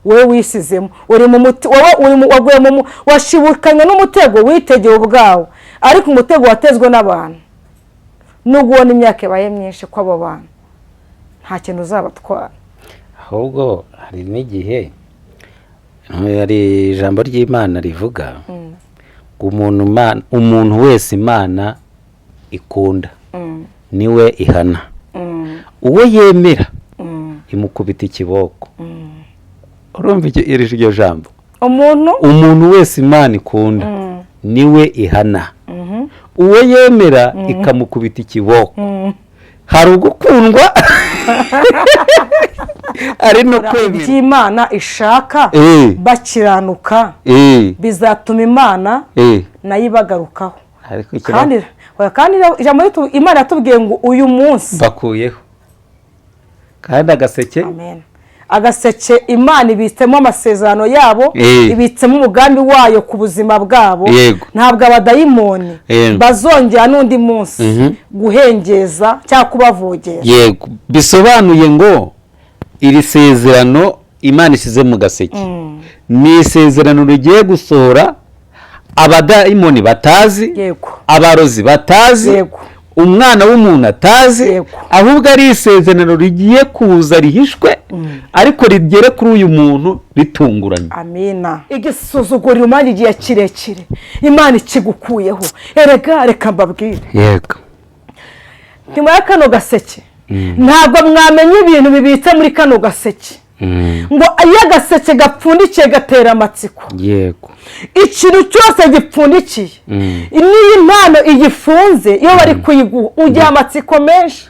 wowe wisizemo uri mu wowe waguye mu washibukanye n'umutego witegeye ubwawe ariko umutego watezwe n'abantu n'ubwo n'imyaka yabaye myinshi ko abo bantu nta kintu uzabatwara ahubwo hari n'igihe hari ijambo ry'Imana rivuga umuntu wese Imana ikunda niwe ihana uwo yemera imukubita ikiboko urumva iryo jambo umuntu wese Imana ikunda niwe ihana uwo yemera ikamukubita ikiboko hari ugukundwa ari no kwemera Imana ishaka bakiranuka bizatuma Imana nayo ibagarukaho kandi ijambo Imana yatubwiye ngo uyu munsi bakuyeho kandi agaseke agaseke Imana ibitsemo amasezerano yabo ibitsemo umugambi wayo ku buzima bwabo ntabwo abadayimoni bazongera n'undi munsi guhengeza cyangwa kubavogera yego bisobanuye ngo iri sezerano Imana isize mu gaseke ni isezerano rigiye gusohora abadayimoni batazi abarozi batazi umwana w'umuntu atazi ahubwo ari isezerano rigiye kuza rihishwe ariko rigere kuri uyu muntu ritunguranye amina igisuzuguriro Imana igiye kirekire Imana ikigukuyeho erega reka mbabwire yego nyuma kano gaseke ntabwo mwamenye ibintu bibitse muri kano gaseke ngo iyo agaseke gapfundikiye gatera amatsiko yego ikintu cyose gipfundikiye n'iyi mpano igifunze iyo bari kuyiguha ugira amatsiko menshi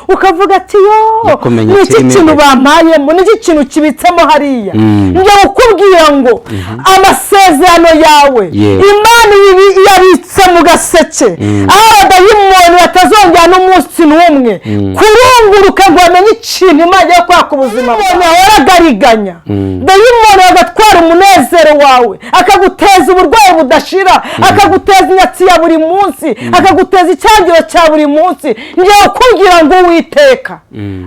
ukavuga ati yo n'iki kintu bampayemo n'iki kintu kibitsemo hariya njya ukubwira ngo amasezerano yawe Imana yabitse mu gaseke aho abadayimoni batazongera n'umunsi n'umwe kurunguruka ngo bamenye ikintu Imana yo kwaka ubuzima bwawe waragariganya dayimoni agatwara umunezero wawe akaguteza uburwayi budashira akaguteza inyatsi ya buri munsi akaguteza icyangiro cya buri munsi njya ukubwira ngo Uwiteka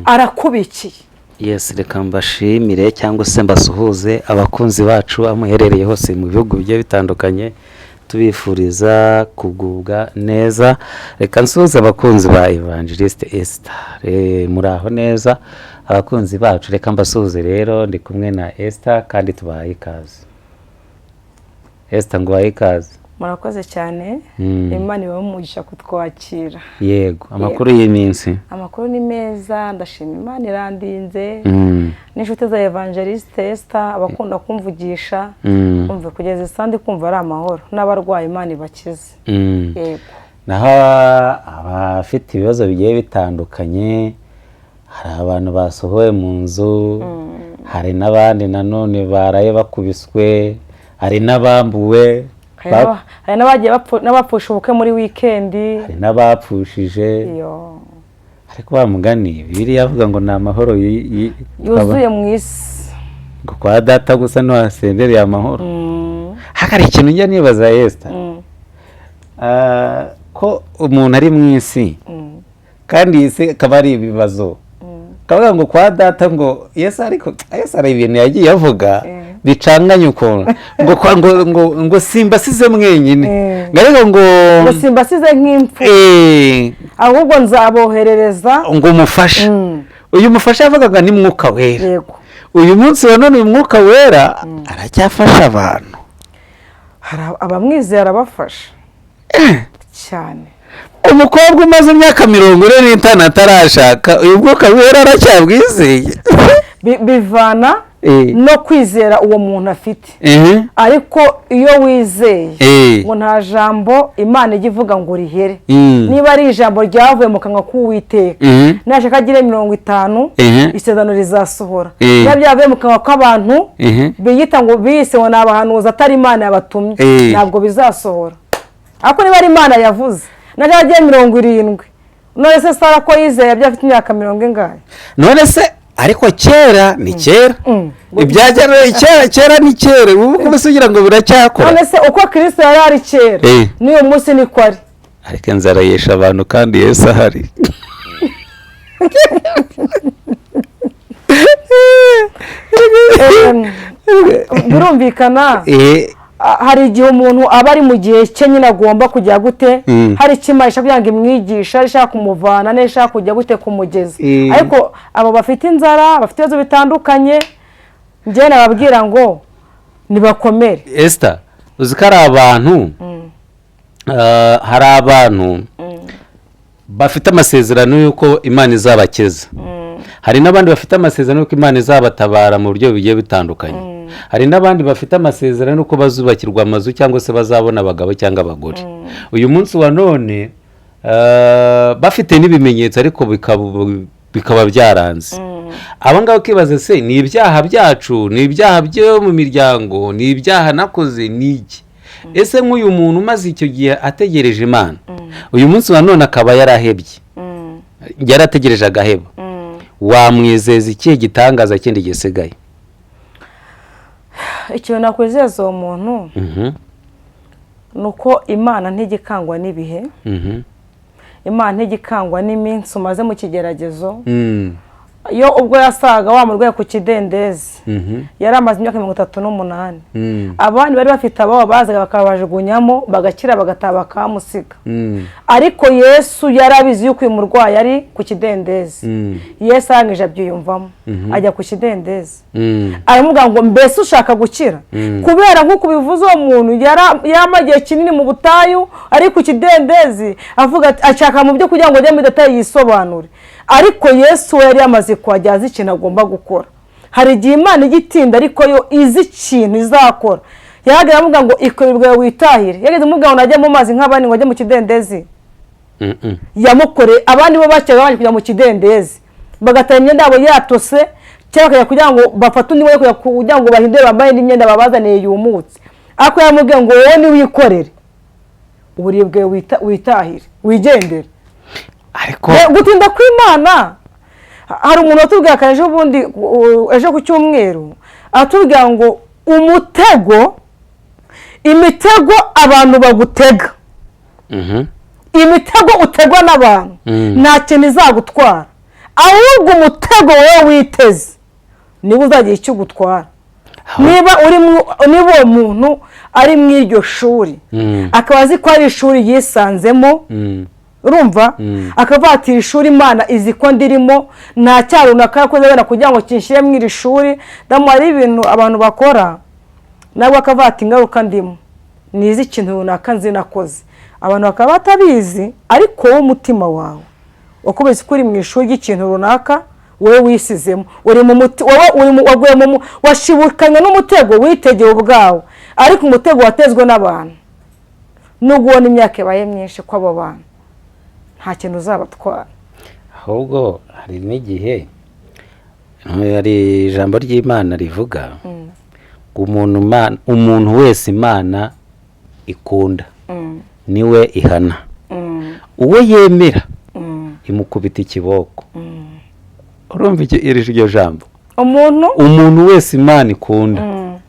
arakubikiye yes reka mbashimire cyangwa se mbasuhuze abakunzi bacu amuherereye hose mu bihugu bigiye bitandukanye tubifuriza kugubwa neza reka nsuhuze abakunzi ba Evangeliste Esther muraho neza abakunzi bacu reka mbasuhuze rero ndi kumwe na Esther kandi tubahaye ikaze Esther nguhaye ikaze murakoze cyane Imana ibamugisha kutwakira yego amakuru y'iminsi amakuru ni meza ndashima Imana irandinze n'inshuti za Evangeliste Esther abakunda kumvugisha kumva kugeza sandi kumva ari amahoro n'abarwayi Imana ibakize yego naho abafite ibibazo bigiye bitandukanye hari abantu basohoye mu nzu hari n'abandi nanone baraye bakubiswe hari n'abambuwe hari n'abapfusha ubukwe muri wikendi hari n'abapfushije ariko bamugani Bibiliya avuga ngo ni amahoro yuzuye mu isi ngo kwa data gusa no hasendereye amahoro hakari ikintu njya nibaza Esther ko umuntu ari mu isi kandi isi akaba ari ibibazo kavuga ngo kwa data ngo Yesu ari ibintu yagiye avuga bicanganye ukuntu ngo simbasize mwenyine ngo simbasize nk'impfu ahubwo nzaboherereza ngo umufashe uyu mufasha yavugaga ni Mwuka Wera uyu munsi wa none Mwuka Wera aracyafasha abantu hari abamwizera arabafasha cyane umukobwa umaze imyaka 45 atarashaka uyu Mwuka Wera aracyabwizeye bivana no kwizera uwo muntu afite ariko iyo wizeye ngo nta jambo Imana igivuga ngo rihere niba ari ijambo ryavuye mu kanwa k'Uwiteka nashaka agire 50 isezerano rizasohora byavuye mu kanwa k'abantu biyita ngo bise ngo nabahanuza atari Imana yabatumye ntabwo bizasohora ariko niba ari Imana yavuze nashaka agire 70 none se Sara ko yizeye yabyafite imyaka 70 ingahe none se ariko kera ni kera ibyagera kera ni kera ubu kubisugira ngo biracyakora none se uko Kristo yari ari kera niyo munsi ni kwari ariko inzara yesha abantu kandi Yesu ahari birumvikana hari igihe umuntu aba ari mu gihe cye nyine agomba kujya gute hari ikima ishaka kugira ngo imwigisha ishaka kumuvana n'ishaka kujya gute kumugeza ariko abo bafite inzara bafite ibibazo bitandukanye njye nababwira ngo nibakomere. Esther uzi ko ari abantu hari abantu bafite amasezerano y'uko Imana izabakeza, hari n'abandi bafite amasezerano y'uko Imana izabatabara mu buryo bigiye bitandukanye, hari n'abandi bafite amasezerano y'uko bazubakirwa amazu cyangwa se bazabona abagabo cyangwa abagore. Uyu munsi wa none bafite n'ibimenyetso ariko bikaba byaranze. Aba ngaba ukibaza se ni ibyaha byacu, ni ibyaha byo mu miryango, ni ibyaha nakoze, ni iki? Ese nk'uyu muntu umaze icyo gihe ategereje Imana, uyu munsi wa none akaba yarahebye, yarategereje agaheba, wamwizeza ikihe gitangaza kindi gisigaye? Ikintu nakwizeza uwo muntu ni uko Imana ntigikangwa n'ibihe, Imana ntigikangwa n'iminsi umaze mu kigeragezo. Iyo ubwo yasaga wa murwaye ku kidendezi yari amaze imyaka 38, abandi bari bafite ababo bazaga bakabajugunyamo bagakira bagataha bakamusiga, ariko Yesu yarabizi yuko uyu murwayi ari ku kidendezi. Yesu arangije abyiyumvamo ajya ku kidendezi, aramuvuga ngo mbese ushaka gukira? Kubera nk'uko bivuze uwo muntu yamagiye kinini mu butayu ari ku kidendezi avuga ati ashaka mu byo kugira ngo ajye mu detail yisobanure, ariko Yesu yari yamaze kwajyaza ikintu agomba gukora. Hari igihe Imana igitinda ariko yo izi ikintu izakora. Yaragira amuga ngo ikorerwe witahire, yageze amuga ngo najya mu mazi nk'abandi ngo ajye mu kidendezi. Yamukore abandi bo bacyaga banje kujya mu kidendezi bagatara imyenda yabo yatose cyangwa kugira ngo bafate undi we kugira ngo bahindure bambaye n'imyenda babazaniye yumutse, ariko yamubwiye ngo wowe ni wikorere uburibwe witahire wigendere. Ariko gutinda kw'Imana, hari umuntu watubwiye akaje ubundi ejo ku cyumweru atubwira ngo imitego abantu bagutega, imitego utegwa n'abantu nta kintu izagutwara, ahubwo umutego wowe witeze niba uzagira icyo gutwara. Niba uwo muntu ari mu iryo shuri akaba azi ko ari ishuri yisanzemo, urumva akavatira ishuri Imana izi ko ndirimo nta cyarunaka yakoze bena kugira ngo kinshire mu iri shuri ndamwari ibintu abantu bakora nabwo akavata ingaruka ndimo nizi ikintu runaka nzi nakoze, abantu bakaba batabizi ariko wowe umutima wawe wakubise kuri mu ishuri y'ikintu runaka wowe wisizemo, uri mu waguye mu washibukanye n'umutego witegeye ubwawe, ariko umutego watezwe n'abantu n'ubona imyaka yabaye myinshi ko abo bantu nta kintu uzabatwara. Ahubwo hari n'igihe hari ijambo ry'Imana rivuga umuntu wese Imana ikunda niwe ihana, uwo yemera imukubita ikiboko. Urumva iryo jambo? Umuntu wese Imana ikunda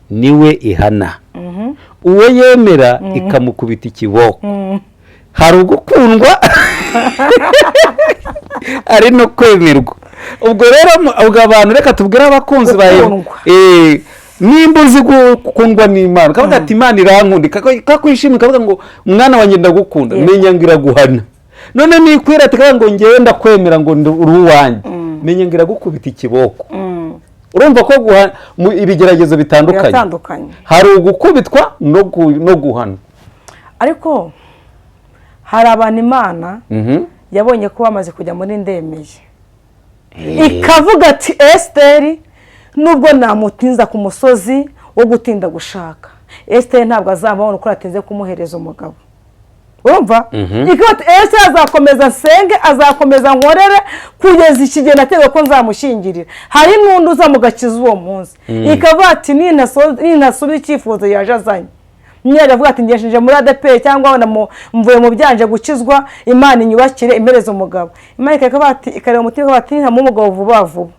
niwe ihana, uwo yemera ikamukubita ikiboko. Hari ugukundwa ari no kwemerwa. Ubwo rero abantu reka tubwire abakunzi bawe nimba uzi gukundwa n'Imana kavuga ati Imana irankunda kakwishimira kavuga ngo umwana wanjye ndagukunda menya ngira guhana, none nikwira ati ngo ngewe ndakwemera ngo uri uwanjye menya ngira gukubita ikiboko. Urumva ko ibigeragezo bitandukanye, hari ugukubitwa no guhana. Ariko hari abantu Imana yabonye ko bamaze kujya muri ndemeye ikavuga ati Esther nubwo namutinza ku musozi wo gutinda gushaka, Esther ntabwo azabona uko ateze kumuhereza umugabo. Urumva ikati Esther azakomeza senge azakomeza nkorere kugeza ikigena atego ko nzamushingirira, hari n'undi uzamugakiza uwo munsi ikavuga ati ninasubi icyifuzo yaje azanye. Nyiraje avuga ati ngeshinje muri ADP cyangwa mvuye mu byanje gukizwa Imana inyubakire impereza umugabo. Imana ikavuga ati ikareba umutima bati nta umugabo vuba vuba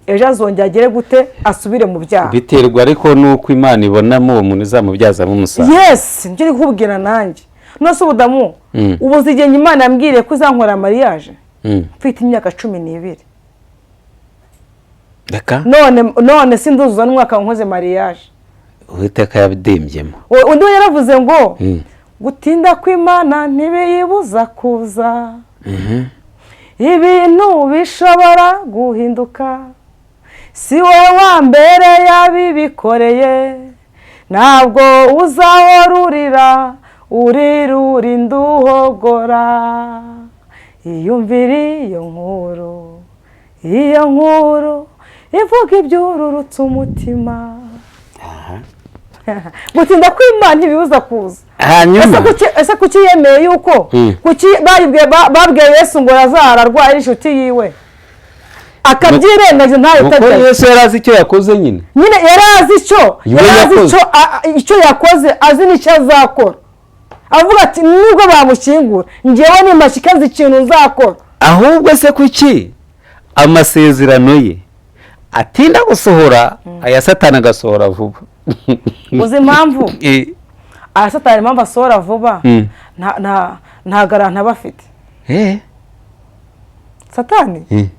ejo azongera agere gute asubire mu byaha. Biterwa ariko nuko Imana ibonamo uwo muntu izamubyazamo umusaruro. Yes, njye kubwira nanjye nose ubudamu ubuzigenge Imana yambwiriye ko uzankora mariage mfite imyaka 12. none sinduzuza n'umwaka nkoze mariage Uwiteka yabidimbyemo. Undi yaravuze ngo gutinda kw'Imana ntibiyibuza kuza, ibintu bishobora guhinduka, si wowe wa mbere yabibikoreye, ntabwo uzahora urira urinda uhogora. Iyumvire iyo nkuru ivuga ibyururutse umutima. Gutinda kw'Imana ntibibuza kuza. Ese kuki yemeye yuko kuki babwiye Yesu ngo Lazaro arwaye inshuti yiwe akabyirengaje ntayo utajya? Yesu yarazi icyo yakoze nyine yarazi icyo yakoze, azi n'icyo azakora. Avuga ati nubwo bamushyingura njyewe nimashikaza ikintu nzakora. Ahubwo se kuki amasezerano ye atinda gusohora, aya Satani agasohora vuba? Uzi impamvu aya Satani impamvu asohora vuba? nta garanta bafite. Satani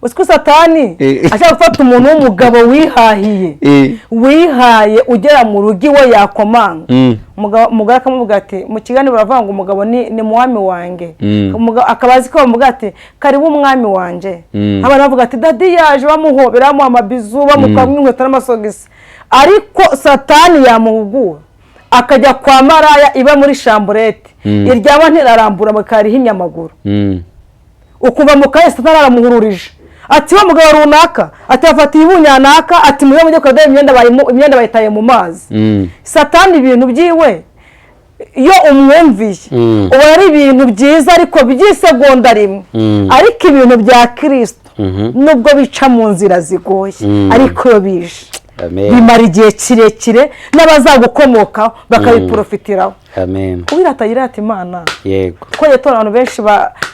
Uzi Satani ashaka gufata umuntu w'umugabo wihaye ugera mu rugi we yakomanga. Umugabo akamuvuga ati mu kiganiro baravuga ngo umugabo ni mwami wanjye. Akabazi ko bamuvuga ati karibu umwami wanjye. Abantu bavuga ati dadi yaje bamuhobera bamuha amabizu bamukamwe inkweto n'amasogisi. Ariko Satani yamuhugura akajya kwa maraya iba muri shamburete iryama ntirarambura mukariho inyamaguru. Ukumva mukaye Satani aramuhururije ati wa mugabo runaka ati afatiye ibunyanaka ati mujye kudada imyenda bayitaye mu mazi. Satani ibintu byiwe iyo umwumviye uba ari ibintu byiza ariko by'isegonda rimwe. Ariko ibintu bya Kristo nubwo bica mu nzira zigoye ariko yo bije bimara igihe kirekire n'abazagukomokaho bakabiprofitiraho. Ubiratagira ati Imana yego ko yetora abantu benshi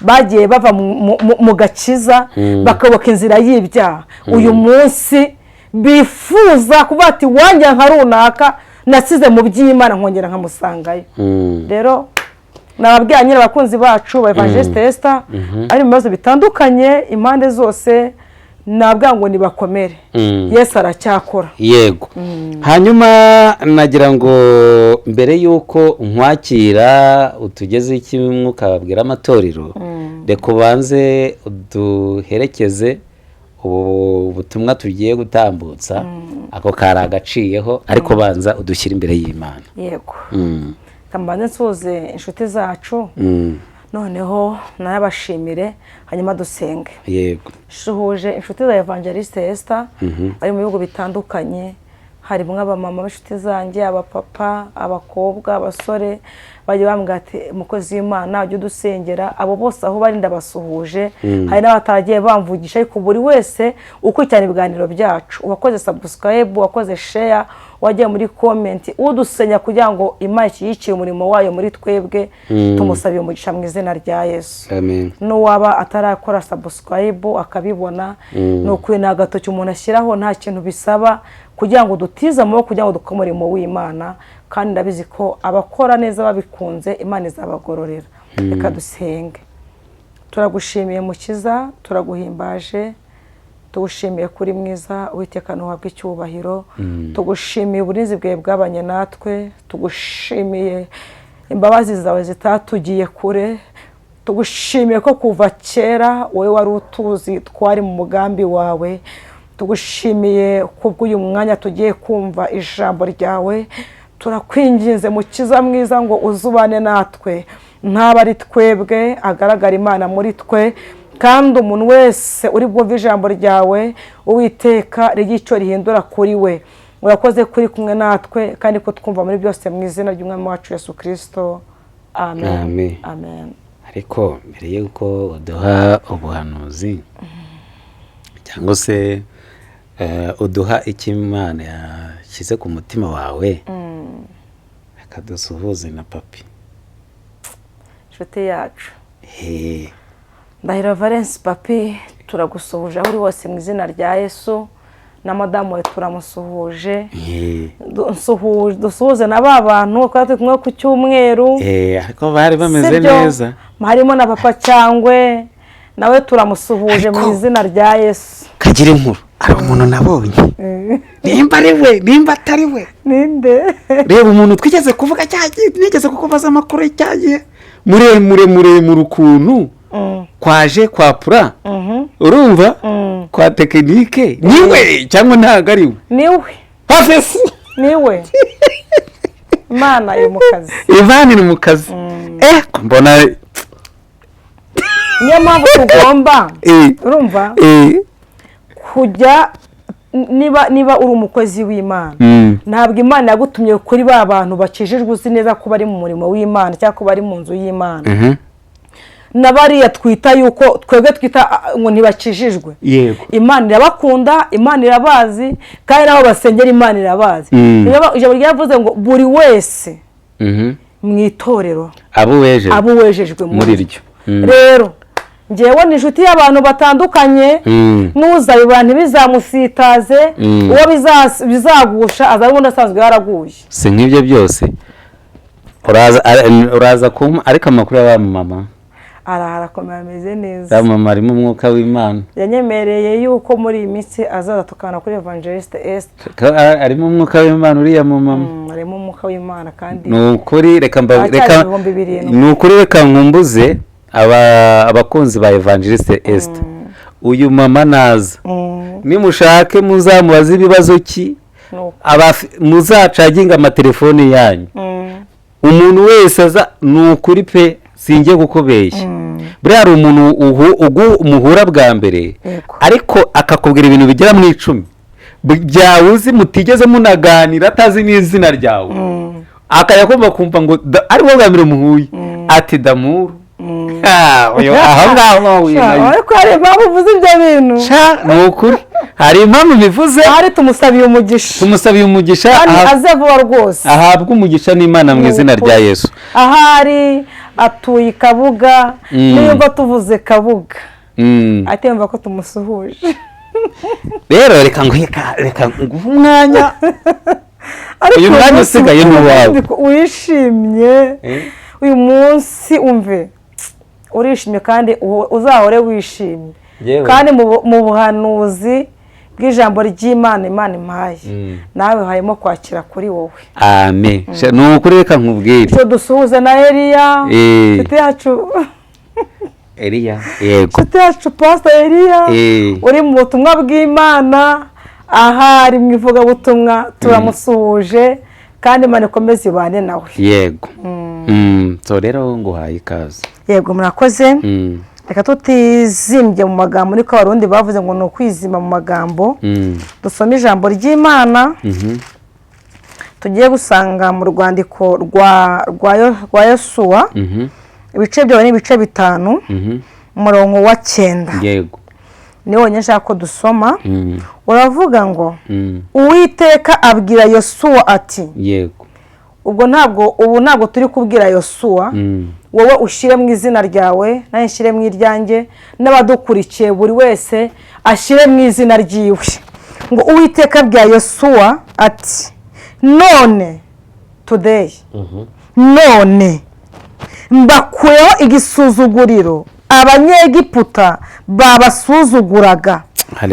bagiye bava mu gakiza bakaboka inzira y'ibyaha. Uyu munsi bifuza kuba ati wanjye nka runaka nasize mu by'Imana nkongera nkamusangayo. Rero nababwiye nyine abakunzi bacu ba Evangeliste Esther ari mu bibazo bitandukanye impande zose, nabwa ngo nibakomere. Yesu aracyakora. Yego. Hanyuma nagira ngo mbere yuko nkwakira utugeze iki mwuka babwira amatorero, reka ubanze duherekeze ubutumwa tugiye gutambutsa ako kari agaciyeho, ariko banza udushyira imbere y'Imana. Yego. Kambanze nsuze inshuti zacu. Noneho nayabashimire hanyuma dusenge. Yego. Shuhuje inshuti za Evangeliste Esther ari mu bihugu bitandukanye, harimo abamama b'inshuti zanjye, abapapa, abakobwa, abasore baje bambwira ati umukozi w'Imana ujye udusengera. Abo bose aho bari ndabasuhuje. Hari n'abatagiye bamvugisha ariko buri wese ukurikirana ibiganiro byacu, uwakoze subscribe, uwakoze share, wagiye muri comment, udusenya kugira ngo Imana yiciye umurimo wayo muri twebwe. Tumusabiye umugisha mu izina rya Yesu. Amen. No waba atarakora subscribe akabibona, no kwina gatoki umuntu ashyiraho nta kintu bisaba kugira ngo dutize amaboko kugira ngo dukore umurimo w'Imana, kandi ndabizi ko abakora neza babikunze Imana izabagororera. Reka dusenge. Turagushimiye Mukiza, turaguhimbaje, tugushimiye kuri mwiza, Uwiteka nuhabwe icyubahiro. Tugushimiye uburinzi bwawe bwabanye natwe, tugushimiye imbabazi zawe zitatugiye kure, tugushimiye ko kuva kera wowe wari utuzi twari mu mugambi wawe. Tugushimiye kubw'uyu mwanya tugiye kumva ijambo ryawe. Turakwinginze Mukiza mwiza ngo uzubane natwe, ntaba ari twebwe agaragara Imana muri twe, kandi umuntu wese uri bwumva ijambo ryawe Uwiteka rigicyo rihindura kuri we. Urakoze kuri kumwe natwe kandi ko twumva muri byose mu izina ry'Umwami wacu Yesu Kristo. Amen. Amen. Ariko mbere yuko uduha ubuhanuzi cyangwa se uduha icyo Imana yashyize ku mutima wawe, akadusuhuze na papi inshuti yacu. Ndahiro Valence papi, turagusuhuje aho uri hose mu izina rya Yesu, na madamu we turamusuhuje. Dusuhuze na ba bantu ko turi kumwe ku cyumweru, ariko bari bameze neza. Harimo na papa cyangwe nawe turamusuhuje mu izina rya Yesu. Kagira inkuru hari umuntu nabonye nimba ari we nimba atari we ninde reba umuntu twigeze kuvuga cyagiye nigeze kukubaza amakuru y'icyagiye muremure ukuntu kwaje kwa pura urumva kwa tekinike niwe cyangwa ntabwo ari we niwe hafesi niwe Imana iri mu kazi Ivani ni mu kazi mbona niyo mpamvu tugomba urumva kujya niba uri umukozi w'Imana ntabwo Imana yagutumye kuri ba bantu bakijijwe uzi neza ko bari mu murimo w'Imana cyangwa ko bari mu nzu y'Imana nabariya twita yuko twebwe twita ngo ntibakijijwe Imana irabakunda Imana irabazi kandi naho basengera Imana irabazi ijambo ryavuze ngo buri wese mu itorero abo wejejwe muri ryo rero ngewe ni inshuti y'abantu batandukanye n'uzabibana ntibizamusitaze uwo bizagusha aza ubundi asanzwe yaraguye si nk'ibyo byose uraza kuma ariko amakuru y'abamama arakomeye ameze neza mama arimo umwuka w'Imana yanyemereye yuko muri iyi minsi azaza tukana kuri Evangeliste Esther arimo umwuka w'Imana uriya mama arimo umwuka w'Imana kandi ni ukuri reka nkumbuze abakunzi ba Evangeliste Esther uyu mama naza nimushake muzamubaza ibibazo ki muzacaginga amatelefone yanyu umuntu wese aza ni ukuri pe singiye gukubeshya buriya hari umuntu muhura bwa mbere ariko akakubwira ibintu bigera mu 10 byawe uzi mutigeze munaganira atazi n'izina ryawe akajya kumva ngo ariwo bwa mbere muhuye ati damuru aho ngaho ariko hari impamvu uvuze ibyo bintu ni ukuri hari impamvu bivuze hari tumusabiye umugisha kandi aze vuba rwose ahabwa umugisha n'Imana mu izina rya Yesu ahari atuye Kabuga niba tuvuze Kabuga atemba ko tumusuhuje rero reka nguhe umwanya uyu mwanya usigaye n'uwawe wishimye uyu munsi umve urishimye kandi uzahore wishimye kandi mu buhanuzi bw'ijambo ry'Imana Imana impaye nawe harimo kwakira kuri wowe amen ni ukuri reka nkubwire cyo dusuhuze na Eliya nshuti yacu Eliya yego nshuti yacu Pastor Eliya uri mu butumwa bw'Imana ahari mu ivugabutumwa turamusuhuje kandi Imana ikomeze ibane nawe yego so rero nguhaye ikaze yego murakoze reka tutizimbye mu magambo niko abarundi bavuze ngo ni ukwizima mu magambo dusome ijambo ry'Imana tugiye gusanga mu rwandiko rwa Yosuwa ibice byawe ni ibice 5 umurongo wa 9 yego niwo nyashaka ko dusoma uravuga ngo Uwiteka abwira Yosuwa ati yego ubwo ntabwo turi kubwira Yosuwa wowe ushire mu izina ryawe naye nshire mu iryanjye n'abadukurikiye buri wese ashire mu izina ryiwe ngo Uwiteka abwira Yosuwa ati none today none mbakuyeho igisuzuguriro abanyegiputa babasuzuguraga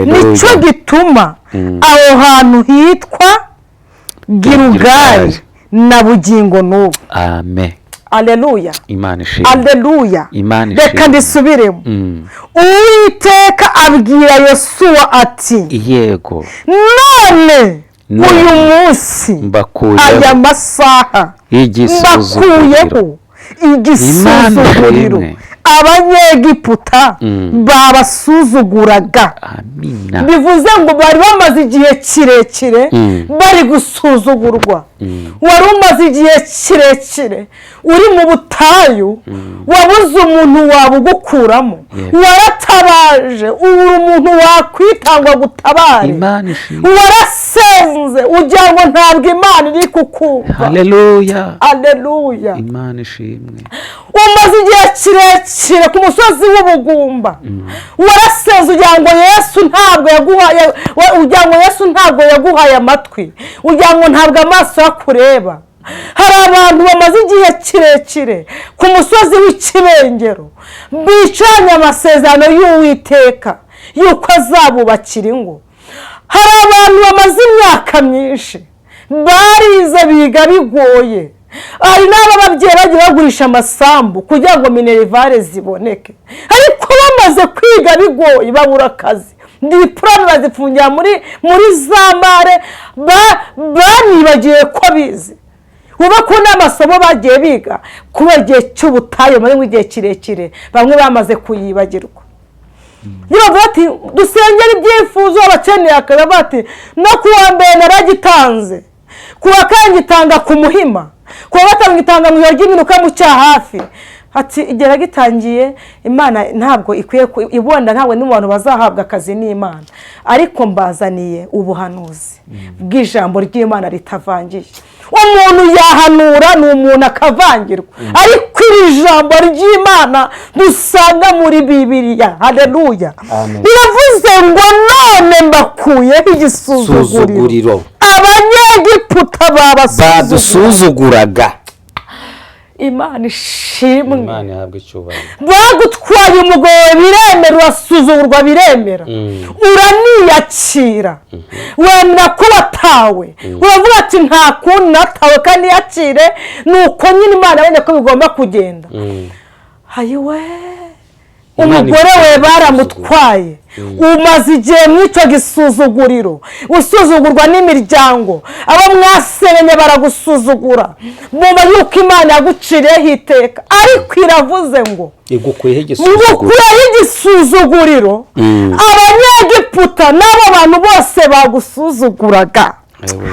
nicyo gituma aho hantu hitwa Gilugali na bugingo n'ubu amen Alleluya Imana ishimwe Alleluya Imana ishimwe reka ndisubiremo Uwiteka abwira Yosuwa ati yego none uyu munsi aya masaha mbakuyeho igisuzuguriro abanyegiputa babasuzuguraga bivuze ngo bari bamaze igihe kirekire bari gusuzugurwa wari umaze igihe kirekire uri mu butayu wabuze umuntu wabugukuramo waratabaje ubura umuntu wakwitangwa gutabare warasenze ugira ngo ntabwo Imana iri kukumva haleluya haleluya Imana ishimwe umaze igihe kirekire ku musozi w'ubugumba warasenze ugira ngo Yesu ntabwo yaguhaye amatwi ugira ngo ntabwo amaso yakureba hari abantu bamaze igihe kirekire ku musozi w'ikibengero bicanye amasezerano y'Uwiteka yuko azabubakira ingo hari abantu bamaze imyaka myinshi barize biga bigoye, hari n'ababyeyi bagiye bagurisha amasambu kugira ngo minerivare ziboneke, ariko bamaze kwiga bigoye babura akazi, diplome bazifungira muri za mare, banibagiye ko bize. uba ko n'amasomo bagiye biga kuba igihe cy'ubutayu muri igihe kirekire bamwe bamaze kuyibagirwa. niba bati dusengera ibyifuzo abakeneye akaza bati no kuwa mbere naragitanze, kuwa kane gitanga ku Muhima, kuwa gatanu gitanga mu Yorgi minuka mu Cyahafi, ati igera gitangiye Imana ntabwo ikwiye ibonda, ntabwo n'umuntu bazahabwa akazi n'Imana, ariko mbazaniye ubuhanuzi bw'ijambo ry'Imana ritavangiye. umuntu yahanura ni umuntu akavangirwa, ariko iri jambo ry'Imana dusanga muri Bibiliya. Haleluya. Biravuze ngo none mbakuyeho igisuzuguriro Abanyegiputa badusuzuguraga. Imana ishimwe. Imana ihabwe icyubahiro. Bagutwaye umugabo biremera, urasuzugurwa biremera, uraniyakira, wemera ko watawe, uravuga ati nta kuntu natawe kandi yakire, nuko nyine Imana yabonye ko bigomba kugenda. Hayiwe, umugore we baramutwaye, umaze igihe mw'icyo gisuzuguriro, usuzugurwa n'imiryango, abo mwasenye baragusuzugura, muma yuko Imana yaguciriyeho iteka, ariko iravuze ngo igukuyeho igisuzuguriro Abanyegiputa n'abo bantu bose bagusuzuguraga.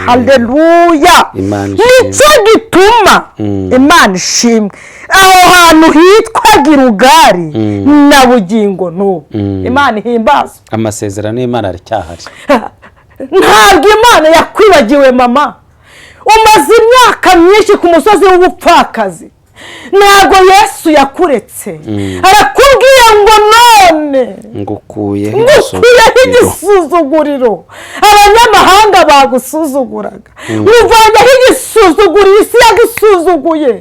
Haleluya. Nicyo gituma Imana ishimwe aho hantu hitwa Gilugari na bugingo n'ubu Imana ihimbazwa. Amasezerano y'Imana aracyahari. Ntabwo Imana yakwibagiwe mama, umaze imyaka myinshi ku musozi w'ubupfakazi, ntabwo Yesu yakuretse, arakubwiye ngo none ngukuyeho igisuzuguriro abanyamahanga bagusuzuguraga, uvanyeho igisuzuguriro isi yagusuzuguye,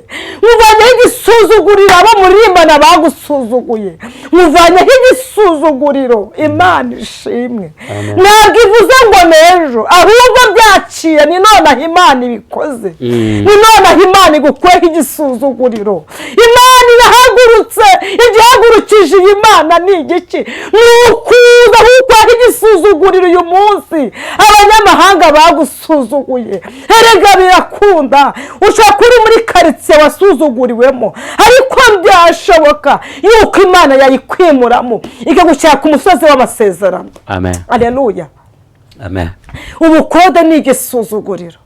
uvanyeho igisuzuguriro abo murimbana bagusuzuguye, uvanyeho igisuzuguriro. Imana ishimwe. Ntabwo ivuze ngo n'ejo, ahubwo byaciye ni nonaho Imana ibikoze, ni nonaho Imana igukuyeho igisuzuguriro. Imana irahagurutse, igihagurukije iyi Mana ni igiki? Ni ukuza gukuraho igisuzuguriro uyu munsi abanyamahanga bagusuzuguye. Erega birakunda, ushobora kuba uri muri karitsiye wasuzuguriwemo, ariko byashoboka yuko Imana yayikwimuramo ikagushyira ku musozi w'amasezerano. Amen. Haleluya. Amen. Ubukode ni igisuzuguriro.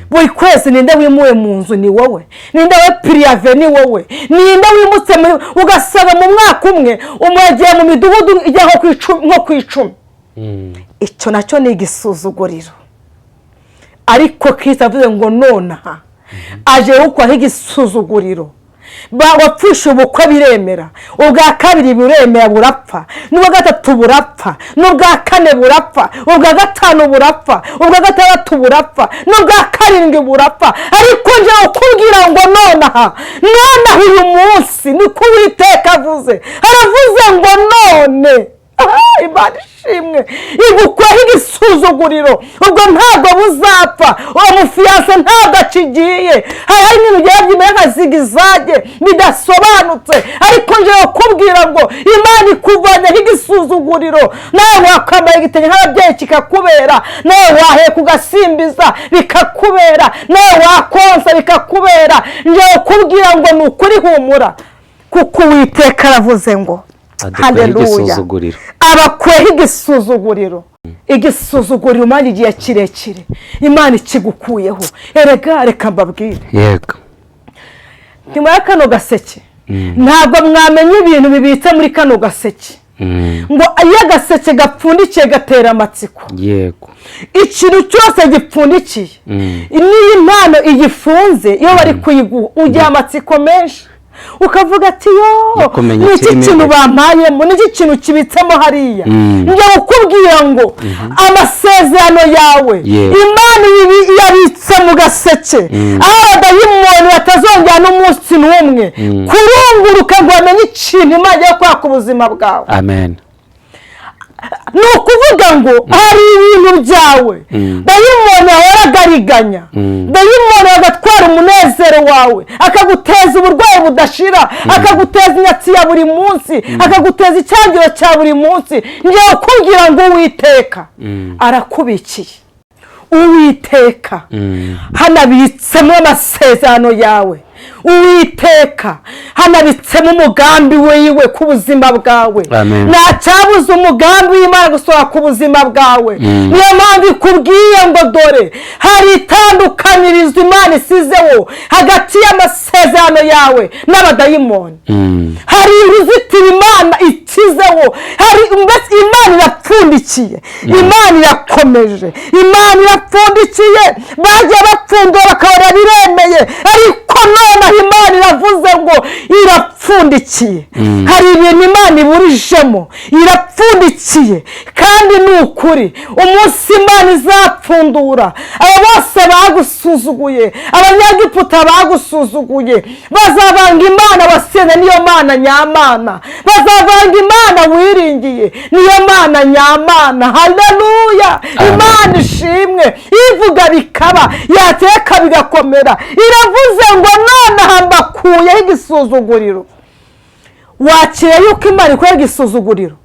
Buri kwezi ninde wimuwe mu nzu ni wowe, ninde we priyave ni wowe, ninde wimutse ugasaba mu mwaka umwe umwagiye mu midugudu ijya nko ku 10. Icyo nacyo ni igisuzuguriro. Ariko Kristo avuze ngo nonaha aje gukuraho igisuzuguriro. Wapfusha ubukwe biremera, ubwa kabiri buremera burapfa, n'ubwa gatatu burapfa, n'ubwa kane burapfa, ubwa gatanu burapfa, ubwa gatandatu burapfa, n'ubwa karindwi burapfa. ariko nje ukubwira ngo nonaha uyu munsi niko Uwiteka avuze, aravuze ngo none Imana ishimwe igukuyeho igisuzuguriro, ubwo ntabwo buzapfa, uwo mufiyanse ntabwo akigiye. hari ibintu byimeye nka zigizage bidasobanutse, ariko nje ukubwira ngo Imana ikuvanyeho igisuzuguriro. nawe wakwambaye igitenge nk'ababyeyi kikakubera, nawe waheka ugasimbiza bikakubera, nawe wakonsa bikakubera. nje ukubwira ngo ni ukuri humura, kuko Uwiteka aravuze ngo haleluya, abakuyeho igisuzuguriro. Igisuzuguriro Imana igihe kirekire Imana ikigukuyeho. Erega reka mbabwire, yego, nyuma ya kano gaseke ntabwo mwamenye ibintu bibitse muri kano gaseke, ngo iyo agaseke gapfundikiye gatera amatsiko. Yego, ikintu cyose gipfundikiye n'iyi mpano igifunze, iyo bari kuyiguha ugira amatsiko menshi, ukavuga ati yo niki kintu bampayemo, niki kintu kibitsemo hariya. njye ukubwira ngo amasezerano yawe Imana yabitse mu gaseke, aho abadayimoni batazongera n'umunsi n'umwe kurunguruka ngo bamenye ikintu Imana yo kwaka ubuzima bwawe. Amen. ni ukuvuga ngo hari ibintu byawe dayimoni yahoraga ariganya, dayimoni agatwara umunezero wawe, akaguteza uburwayi budashira, akaguteza inyatsi ya buri munsi, akaguteza icyangiro cya buri munsi. ngiye kugira ngo Uwiteka arakubikiye. Uwiteka hanabitsemo amasezerano yawe. Uwiteka hanabitsemo umugambi wiwe ku buzima bwawe. nta cyabuze umugambi w'Imana gusohora ku buzima bwawe. niyo mpamvu ikubwiye ngo dore hari itandukanirizo Imana isizeho hagati y'amasezerano yawe n'abadayimoni. hari uruzitiro Imana ikizeho, hari Imana irapfundikiye, Imana irakomeje, Imana irapfundikiye. bagiye bapfundura bakabona biremeye, ariko noneho Imana iravuze ngo irapfundikiye. hari ibintu Imana iburijemo, irapfundikiye. kandi ni ukuri, umunsi Imana izapfundura, abo bose bagusuzuguye, abanyagiputa bagusuzuguye, bazavanga Imana wasenze niyo Mana nyamana, bazavanga Imana wiringiye niyo Mana nyamana. haleluya! Imana ishimwe, ivuga bikaba, yateka bigakomera. iravuze ngo nonaha mbakuyeho igisuzuguriro. wakira yuko Imana ikuyeho igisuzuguriro?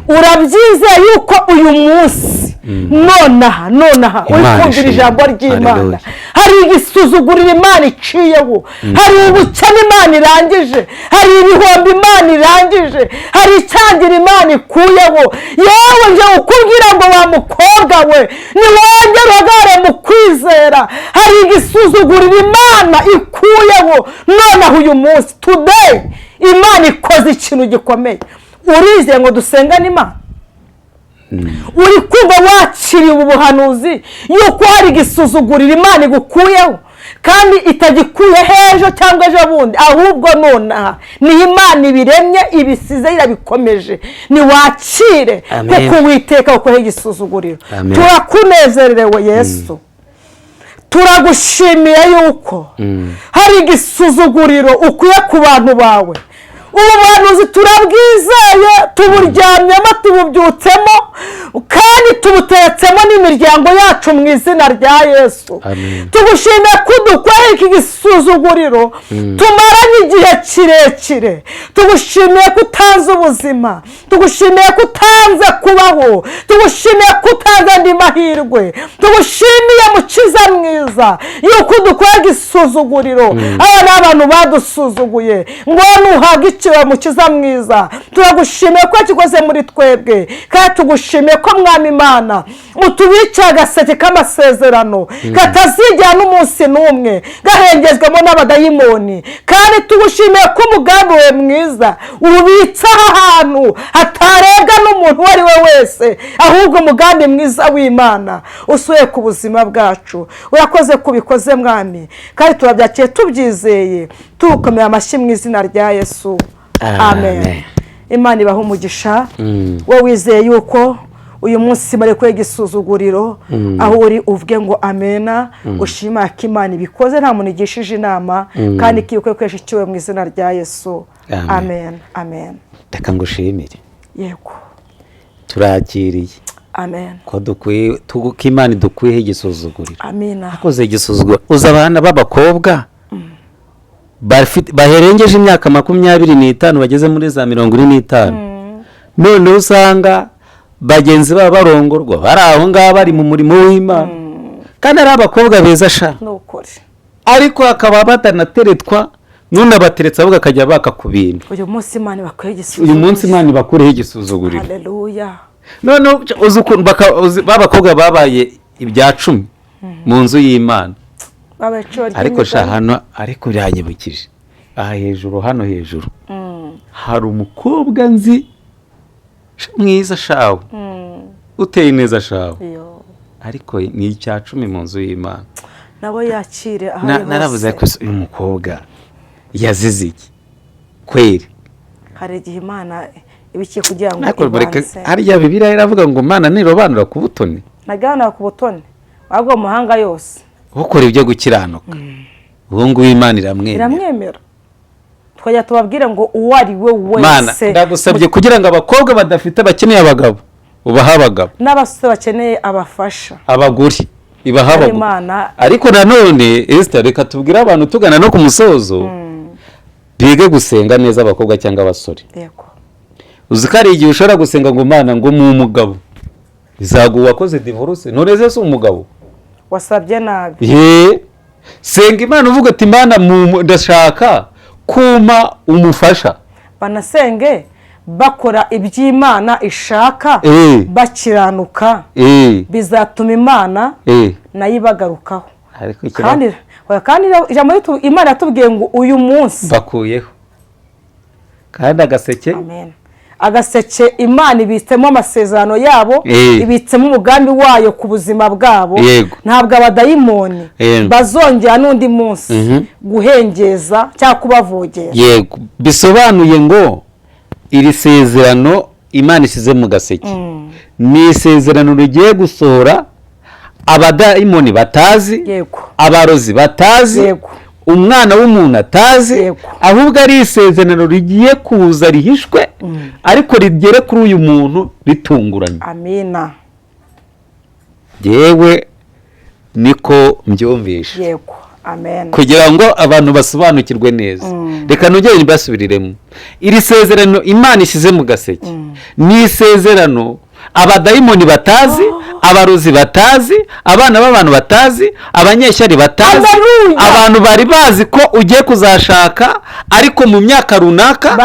urabyizeye yuko uyu munsi nonaha uri kumvira ijambo ry'Imana hari igisuzuguriro Imana iciyeho, hari ubukene Imana irangije, hari ibihombo Imana irangije, hari icyangiro Imana ikuyeho. yewe nje ukubwira ngo wa mukobwa we, niwongere uhagarare mu kwizera, hari igisuzuguriro Imana ikuyeho nonaha uyu munsi. today Imana ikoze ikintu gikomeye. urizeye ngo dusengane Imana? uri kumva wakiriye ubu buhanuzi yuko hari igisuzuguriro Imana igukuyeho, kandi itagikuye ejo cyangwa ejo bundi, ahubwo nonaha ni Imana ibiremye, ibisize irabikomeje. niwakire kuko Uwiteka ukuyeho igisuzuguriro. turakunezerewe Yesu, turagushimiye yuko hari igisuzuguriro ukuye ku bantu bawe. ubu buhanuzi turabwizeye, tuburyamyemo, tububyutsemo, kandi tubutetsemo n'imiryango yacu mu izina rya Yesu. tugushimiye ko dukuyeho iki gisuzuguriro tumaranye igihe kirekire. tugushimiye ko utanze ubuzima, tugushimiye ko utanze kubaho, tugushimiye ko utanze andi mahirwe, tugushimiye Mukiza mwiza yuko dukuyeho igisuzuguriro. aba ni abantu badusuzuguye, ngo nuhabwe ikiwe Mukiza mwiza. turagushimiye ko kikoze muri twebwe, kandi tugushimiye ko Mwami Imana utubikiye agaseke k'amasezerano katazigera n'umunsi n'umwe gahengezwamo n'abadayimoni. kandi tugushimiye ko umugambi we mwiza ubitsa ahantu hatarebwa n'umuntu uwo ari we wese, ahubwo umugambi mwiza w'Imana usuye ku buzima bwacu. urakoze kubikoze Mwami, kandi turabyakiye tubyizeye, tukomeye amashyi mu izina rya Yesu. amen. Imana ibahe umugisha. wowe wizeye yuko uyu munsi bari kuyeho igisuzuguriro, aho uri uvuge ngo amena. ushima ko Imana ibikoze, nta muntu igishije inama, kandi kiyuko kwesha ikiwe mu izina rya Yesu. amen. amen. Reka ngushimire. yego, turakiriye. amen. ko dukwiye tuguka Imana dukuyeho igisuzuguriro. amina. akoze igisuzuguriro. uza abana b'abakobwa baherengeje imyaka 25 bageze muri za 45, none usanga bagenzi babo barongorwa, bari aho ngaho bari mu murimo w'Imana, kandi ari abakobwa beza sha, ariko akaba batanateretwa, none abateretse ahubwo akajya baka ku bintu. uyu munsi Imana bakuyeho igisuzuguriro. uyu munsi Imana bakuyeho igisuzuguriro. haleluya. none babakobwa babaye ibya 10 mu nzu y'Imana. ariko sha hano, ariko yanyibukije aha hejuru, hano hejuru hari umukobwa nzi mwiza shawe, uteye neza shawe, ariko ni icya 10 mu nzu y'Imana. nabo yakire aho hose. naravuze ko uyu mukobwa yazize iki kweri. hari igihe Imana ibikiye kugira ngo hariya Bibiliya iravuga ngo Imana nirobanura ku butoni, nagana ku butoni ahubwo mu mahanga yose ukora ibyo gukiranuka, ubu ngubu Imana iramwemera. twajya tubabwira ngo uwo ari we wese. Mana ndagusabye kugira ngo abakobwa badafite bakeneye abagabo ubaha abagabo n'abasore bakeneye abafasha, abagore ibaha abagore. Ariko nanone Esther, reka tubwire abantu tugana no ku musozo, bige gusenga neza abakobwa cyangwa abasore. Yego. Uzi ko ari igihe ushobora gusenga ngo Imana ngo mu mugabo izaguha wakoze divorce, none se umugabo wasabye nabi. Senga Imana uvuga ati Imana ndashaka kuma umufasha. Banasenge bakora iby'Imana ishaka, bakiranuka, bizatuma Imana nayo ibagarukaho. Kandi ijambo Imana yatubwiye ngo uyu munsi bakuyeho kandi agaseke. Amen. Agaseke Imana ibitsemo amasezerano yabo, ibitsemo umugambi wayo ku buzima bwabo. Ntabwo abadayimoni bazongera n'undi munsi guhengeza cyangwa kubavogera. Yego, bisobanuye ngo iri sezerano Imana isize mu gaseke ni isezerano rigiye gusohora abadayimoni batazi, abarozi batazi, umwana w'umuntu atazi, ahubwo ari isezerano rigiye kuza rihishwe, ariko rigere kuri uyu muntu ritunguranye. Amina. Yewe niko mbyumvisha. Yego. Amen. Kugira ngo abantu basobanukirwe neza. Reka nongere mbasubiriremo. Iri sezerano Imana isize mu gaseke ni isezerano abadayimoni batazi, abarozi batazi, abana b'abantu batazi, abanyeshyari batazi, abantu bari bazi ko ugiye kuzashaka ariko mu myaka runaka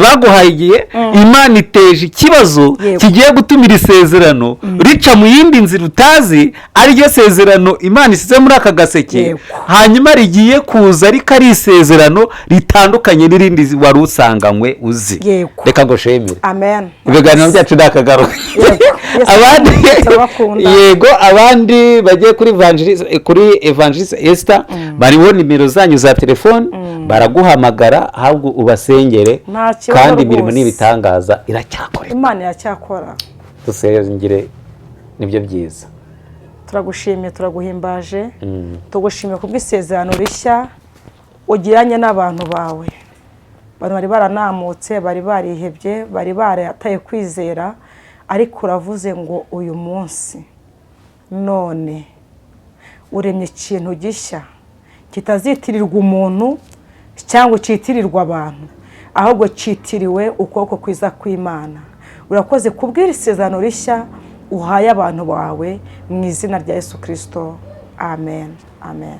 baguhaye igihe Imana iteje ikibazo kigiye gutuma iri sezerano rica mu yindi nzira utazi, ariryo sezerano Imana isize muri aka gaseke, hanyuma rigiye kuza ariko ari isezerano ritandukanye n'irindi wari usanganywe uzi. Reka ngo shemire. Amen. Ibiganiro byacu ndakagaruka. Abandi yego, abandi bagiye kuri Evangeliste Esther bariho nimero zanyu za telefone, baraguhamagara ahubwo ubasengere, kandi imirimo n'ibitangaza iracyakora. Imana iracyakora. Dusengere nibyo byiza. Turagushimiye, turaguhimbaje, tugushimiye kubw'isezerano rishya ugiranye n'abantu bawe. Abantu bari baranamutse, bari barihebye, bari barataye kwizera, ariko uravuze ngo uyu munsi none uremye ikintu gishya kitazitirirwa umuntu cyangwa cyitirirwa abantu, ahubwo cyitiriwe ukuboko kwiza kw'Imana. Urakoze kubwira isezerano rishya uhaye abantu bawe mu izina rya Yesu Kristo. Amen. Amen.